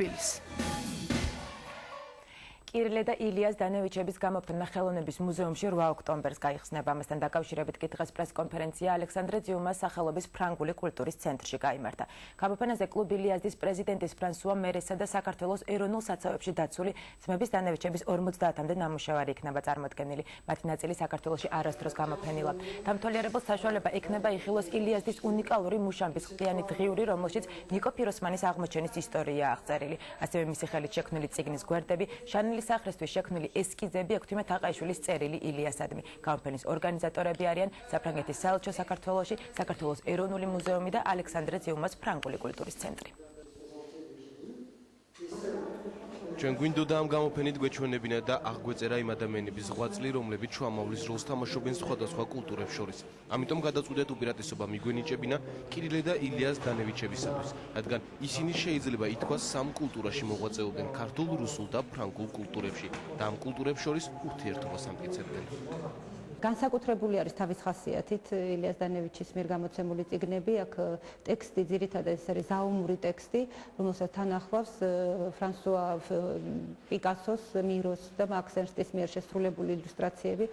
თბილისი. კირილე და ილიას დანევიჩების გამოფენა ხელოვნების მუზეუმში 8 ოქტომბერს გაიხსნება. ამასთან დაკავშირებით კი დღეს პრესკონფერენცია ალექსანდრე ძიუმას სახელობის ფრანგული კულტურის ცენტრში გაიმართა. გამოფენაზე კლუბ ილიაზდის პრეზიდენტის ფრანსუა მერესა და საქართველოს ეროვნულ საცავებში დაცული ძმების დანევიჩების 50-მდე ნამუშევარი იქნება წარმოდგენილი. მათი ნაწილი საქართველოში არასდროს გამოფენილა. დამთვალიერებელს საშუალება ექნება იხილოს ილიაზდის უნიკალური მუშამბის ყრიანი დღიური, რომელშიც ნიკო ფიროსმანის აღმოჩენის ისტორიაა აღწერილი. ასევე მისი ხელით შექმნილი წიგნის გვერდები, შანელის სახრისთვის შექმნილი ესკიზები, ექვთიმე თაყაიშვილის წერილი ილიასადმი. გამოფენის ორგანიზატორები არიან საფრანგეთის საელჩო საქართველოში, საქართველოს ეროვნული მუზეუმი და ალექსანდრე ძიუმას ფრანგული კულტურის ცენტრი. ჩვენ გვინდოდა ამ გამოფენით გვეჩვენებინა და აღგვეწერა იმ ადამიანების ღვაწლი, რომლებიც შუამავლის როლს თამაშობენ სხვადასხვა კულტურებს შორის. ამიტომ გადაწყვეტეთ უპირატესობა მიგვენიჭებინა კირილე და ილიას დანევიჩებისათვის, რადგან ისინი შეიძლება ითქვას სამ კულტურაში მოღვაწეობენ ქართულ, რუსულ და ფრანგულ კულტურებში და ამ კულტურებს შორის ურთიერთობას ამტკიცებდნენ. განსაკუთრებული არის თავის ხასიათით ილიას დანევიჩის მიერ გამოცემული წიგნები, აქ ტექსტი ძირითადად ეს არის ზაუმური ტექსტი, რომელსაც თან ახლავს ფრანსუა პიკასოს, მიროს და მაქს ერნსტის მიერ შესრულებული ილუსტრაციები.